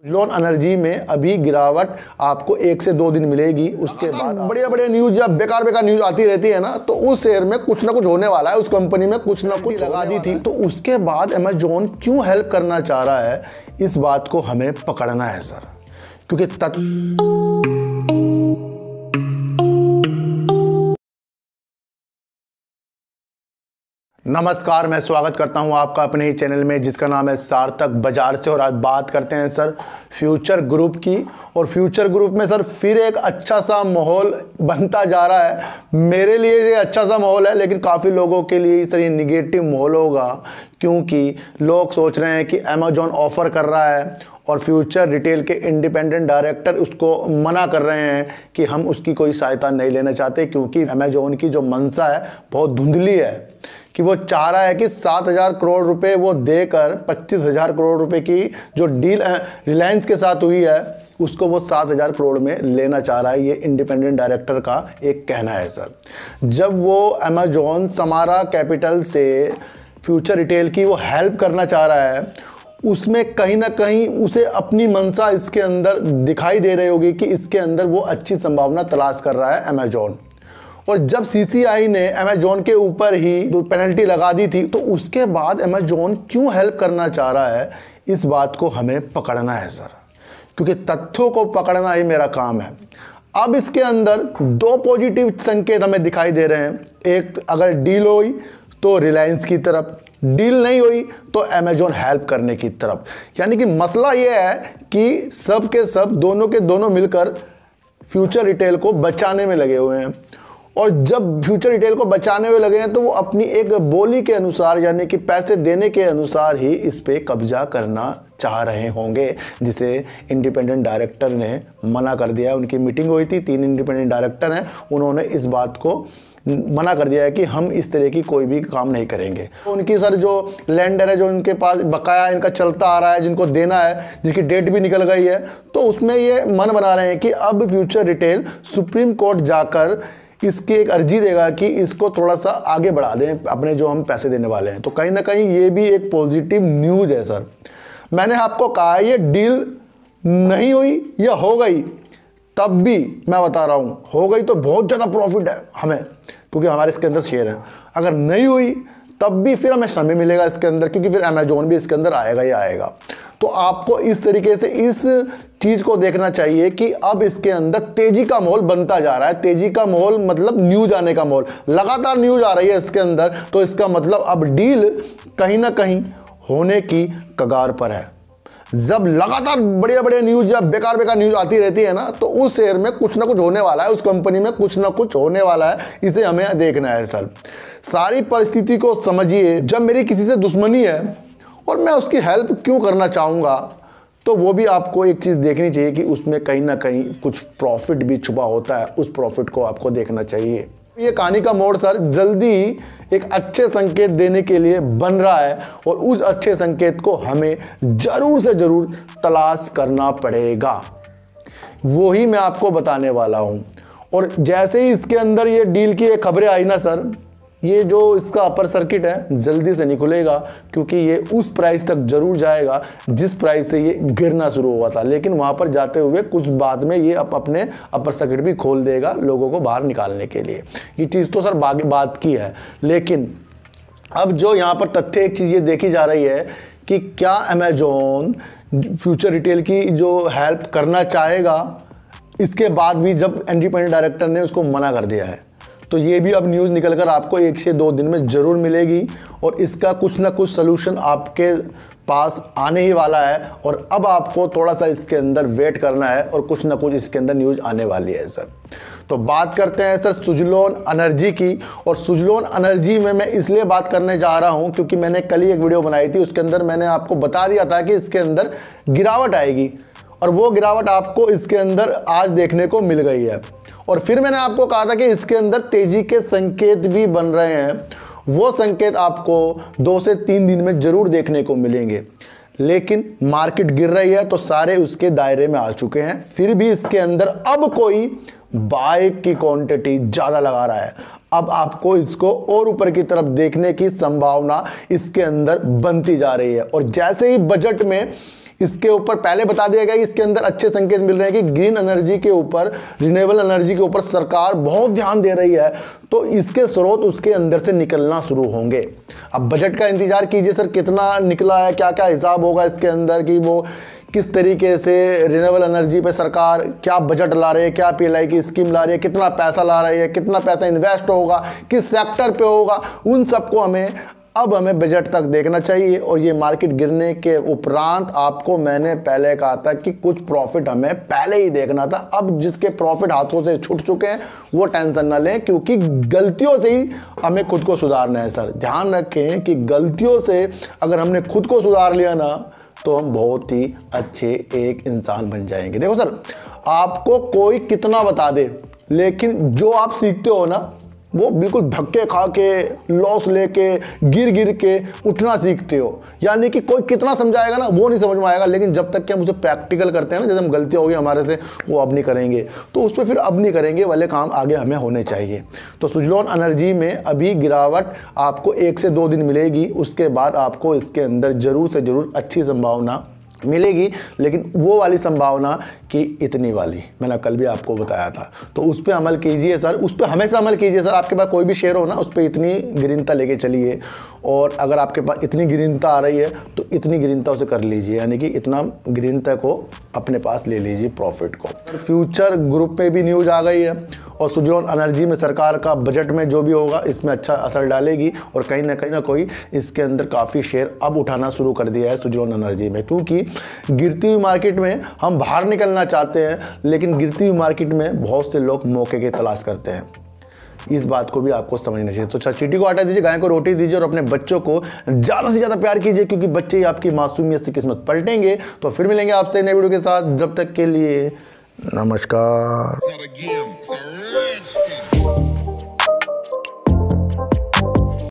Suzlon energy में अभी गिरावट आपको 1 से 2 दिन मिलेगी। उसके बाद बढ़िया बढ़िया न्यूज या बेकार बेकार न्यूज आती रहती है ना, तो उस शेयर में कुछ ना कुछ होने वाला है, उस कंपनी में कुछ ना कुछ लगा दी थी। तो उसके बाद अमेजोन क्यों हेल्प करना चाह रहा है, इस बात को हमें पकड़ना है सर, क्योंकि नमस्कार, मैं स्वागत करता हूं आपका अपने ही चैनल में जिसका नाम है सार्थक बाजार से। और आज बात करते हैं सर फ्यूचर ग्रुप की। और फ्यूचर ग्रुप में सर फिर एक अच्छा सा माहौल बनता जा रहा है। मेरे लिए ये अच्छा सा माहौल है, लेकिन काफ़ी लोगों के लिए सर ये निगेटिव माहौल होगा, क्योंकि लोग सोच रहे हैं कि अमेजोन ऑफ़र कर रहा है और फ्यूचर रिटेल के इंडिपेंडेंट डायरेक्टर उसको मना कर रहे हैं कि हम उसकी कोई सहायता नहीं लेना चाहते, क्योंकि अमेजोन की जो मंशा है बहुत धुंधली है कि वो चाह रहा है कि 7,000 करोड़ रुपए वो देकर 25,000 करोड़ रुपए की जो डील रिलायंस के साथ हुई है उसको वो 7,000 करोड़ में लेना चाह रहा है। ये इंडिपेंडेंट डायरेक्टर का एक कहना है सर। जब वो अमेजोन समारा कैपिटल से फ्यूचर रिटेल की वो हेल्प करना चाह रहा है, उसमें कहीं ना कहीं उसे अपनी मंशा इसके अंदर दिखाई दे रही होगी कि इसके अंदर वो अच्छी संभावना तलाश कर रहा है अमेजोन। और जब सीसीआई ने अमेजोन के ऊपर ही जो पेनल्टी लगा दी थी, तो उसके बाद अमेजोन क्यों हेल्प करना चाह रहा है, इस बात को हमें पकड़ना है सर, क्योंकि तथ्यों को पकड़ना ही मेरा काम है। अब इसके अंदर 2 पॉजिटिव संकेत हमें दिखाई दे रहे हैं। एक, अगर डील हुई तो रिलायंस की तरफ, डील नहीं हुई तो अमेजोन हेल्प करने की तरफ। यानी कि मसला यह है कि सब के सब, दोनों के दोनों मिलकर फ्यूचर रिटेल को बचाने में लगे हुए हैं। और जब फ्यूचर रिटेल को बचाने हुए लगे हैं तो वो अपनी एक बोली के अनुसार, यानी कि पैसे देने के अनुसार ही इस पे कब्जा करना चाह रहे होंगे, जिसे इंडिपेंडेंट डायरेक्टर ने मना कर दिया। उनकी मीटिंग हुई थी, 3 इंडिपेंडेंट डायरेक्टर हैं, उन्होंने इस बात को मना कर दिया है कि हम इस तरह की कोई भी काम नहीं करेंगे। उनकी सर जो लैंडर है, जो इनके पास बकाया इनका चलता आ रहा है, जिनको देना है, जिसकी डेट भी निकल गई है, तो उसमें ये मन बना रहे हैं कि अब फ्यूचर रिटेल सुप्रीम कोर्ट जाकर इसकी एक अर्जी देगा कि इसको थोड़ा सा आगे बढ़ा दें अपने जो हम पैसे देने वाले हैं। तो कहीं ना कहीं ये भी एक पॉजिटिव न्यूज़ है सर। मैंने आपको कहा ये डील नहीं हुई या हो गई, तब भी मैं बता रहा हूँ, हो गई तो बहुत ज़्यादा प्रॉफिट है हमें, क्योंकि हमारे इसके अंदर शेयर है। अगर नहीं हुई तब भी फिर हमें समय मिलेगा इसके अंदर, क्योंकि फिर अमेजोन भी इसके अंदर आएगा ही आएगा। तो आपको इस तरीके से इस चीज़ को देखना चाहिए कि अब इसके अंदर तेज़ी का माहौल बनता जा रहा है। तेज़ी का माहौल मतलब न्यूज़ आने का माहौल, लगातार न्यूज़ आ रही है इसके अंदर, तो इसका मतलब अब डील कहीं ना कहीं होने की कगार पर है। जब लगातार बढ़िया बढ़िया न्यूज़ या बेकार बेकार न्यूज़ आती रहती है ना, तो उस शेयर में कुछ ना कुछ होने वाला है, उस कंपनी में कुछ ना कुछ होने वाला है। इसे हमें देखना है सर। सारी परिस्थिति को समझिए। जब मेरी किसी से दुश्मनी है और मैं उसकी हेल्प क्यों करना चाहूँगा, तो वो भी आपको एक चीज़ देखनी चाहिए कि उसमें कहीं ना कहीं कुछ प्रॉफिट भी छुपा होता है। उस प्रॉफिट को आपको देखना चाहिए। ये कहानी का मोड़ सर जल्दी एक अच्छे संकेत देने के लिए बन रहा है, और उस अच्छे संकेत को हमें ज़रूर से ज़रूर तलाश करना पड़ेगा। वो ही मैं आपको बताने वाला हूँ। और जैसे ही इसके अंदर ये डील की एक खबरें आई ना सर, ये जो इसका अपर सर्किट है जल्दी से नहीं खुलेगा, क्योंकि ये उस प्राइस तक जरूर जाएगा जिस प्राइस से ये गिरना शुरू हुआ था। लेकिन वहाँ पर जाते हुए कुछ बाद में ये अपने अपर सर्किट भी खोल देगा लोगों को बाहर निकालने के लिए। ये चीज़ तो सर बात की है। लेकिन अब जो यहाँ पर तथ्य एक चीज़ ये देखी जा रही है कि क्या अमेजोन फ्यूचर रिटेल की जो हेल्प करना चाहेगा, इसके बाद भी जब इंडिपेंडेंट डायरेक्टर ने उसको मना कर दिया है। तो ये भी अब न्यूज़ निकल कर आपको 1 से 2 दिन में ज़रूर मिलेगी, और इसका कुछ ना कुछ सलूशन आपके पास आने ही वाला है। और अब आपको थोड़ा सा इसके अंदर वेट करना है, और कुछ ना कुछ इसके अंदर न्यूज़ आने वाली है सर। तो बात करते हैं सर सुजलोन एनर्जी की। और सुजलोन एनर्जी में मैं इसलिए बात करने जा रहा हूँ क्योंकि मैंने कल ही एक वीडियो बनाई थी, उसके अंदर मैंने आपको बता दिया था कि इसके अंदर गिरावट आएगी, और वो गिरावट आपको इसके अंदर आज देखने को मिल गई है। और फिर मैंने आपको कहा था कि इसके अंदर तेजी के संकेत भी बन रहे हैं। वो संकेत आपको 2 से 3 दिन में जरूर देखने को मिलेंगे। लेकिन मार्केट गिर रही है तो सारे उसके दायरे में आ चुके हैं। फिर भी इसके अंदर अब कोई बाय की क्वांटिटी ज़्यादा लगा रहा है। अब आपको इसको और ऊपर की तरफ देखने की संभावना इसके अंदर बनती जा रही है। और जैसे ही बजट में इसके ऊपर पहले बता दिया गया कि इसके अंदर अच्छे संकेत मिल रहे हैं कि ग्रीन एनर्जी के ऊपर, रिन्यूएबल एनर्जी के ऊपर सरकार बहुत ध्यान दे रही है, तो इसके स्रोत उसके अंदर से निकलना शुरू होंगे। अब बजट का इंतजार कीजिए सर, कितना निकला है, क्या क्या हिसाब होगा इसके अंदर, कि वो किस तरीके से रिन्यूएबल एनर्जी पे सरकार क्या बजट ला रही है, क्या पीएलआई की स्कीम ला रही है, कितना पैसा ला रही है, कितना पैसा इन्वेस्ट होगा, किस सेक्टर पे होगा, उन सबको हमें बजट तक देखना चाहिए। और ये मार्केट गिरने के उपरांत आपको मैंने पहले कहा था कि कुछ प्रॉफिट हमें पहले ही देखना था। अब जिसके प्रॉफिट हाथों से छूट चुके हैं वो टेंशन ना लें, क्योंकि गलतियों से ही हमें खुद को सुधारना है सर। ध्यान रखें कि गलतियों से अगर हमने खुद को सुधार लिया ना, तो हम बहुत ही अच्छे एक इंसान बन जाएंगे। देखो सर, आपको कोई कितना बता दे, लेकिन जो आप सीखते हो ना, वो बिल्कुल धक्के खा के, लॉस लेके, गिर के उठना सीखते हो। यानी कि कोई कितना समझाएगा ना, वो नहीं समझ में आएगा, लेकिन जब तक कि हम उसे प्रैक्टिकल करते हैं ना, जैसे हम गलतियाँ होगी हमारे से, वो अब नहीं करेंगे, तो उस पर फिर अब नहीं करेंगे वाले काम आगे हमें होने चाहिए। तो सुजलॉन एनर्जी में अभी गिरावट आपको 1 से 2 दिन मिलेगी, उसके बाद आपको इसके अंदर जरूर से जरूर अच्छी संभावना मिलेगी, लेकिन वो वाली संभावना कि इतनी वाली मैंने कल भी आपको बताया था। तो उस पर अमल कीजिए सर, उस पर हमेशा अमल कीजिए सर। आपके पास कोई भी शेयर हो ना, उस पर इतनी गिरनता लेके चलिए, और अगर आपके पास इतनी गिरनता आ रही है तो इतनी गिरनता उसे कर लीजिए, यानी कि इतना गिरनता को अपने पास ले लीजिए प्रॉफिट को। फ्यूचर ग्रुप पे भी न्यूज़ आ गई है, और सुजलॉन एनर्जी में सरकार का बजट में जो भी होगा इसमें अच्छा असर डालेगी, और कहीं ना कोई इसके अंदर काफ़ी शेयर अब उठाना शुरू कर दिया है सुजलॉन एनर्जी में, क्योंकि गिरती हुई मार्केट में हम बाहर निकलना चाहते हैं, लेकिन गिरती हुई मार्केट में बहुत से लोग मौके की तलाश करते हैं। इस बात को भी आपको समझना चाहिए। तो चींटी को आटा दीजिए, गाय को रोटी दीजिए, और अपने बच्चों को ज़्यादा से ज़्यादा प्यार कीजिए, क्योंकि बच्चे ही आपकी मासूमियत से किस्मत पलटेंगे। तो फिर मिलेंगे आपसे नए वीडियो के साथ, जब तक के लिए नमस्कार।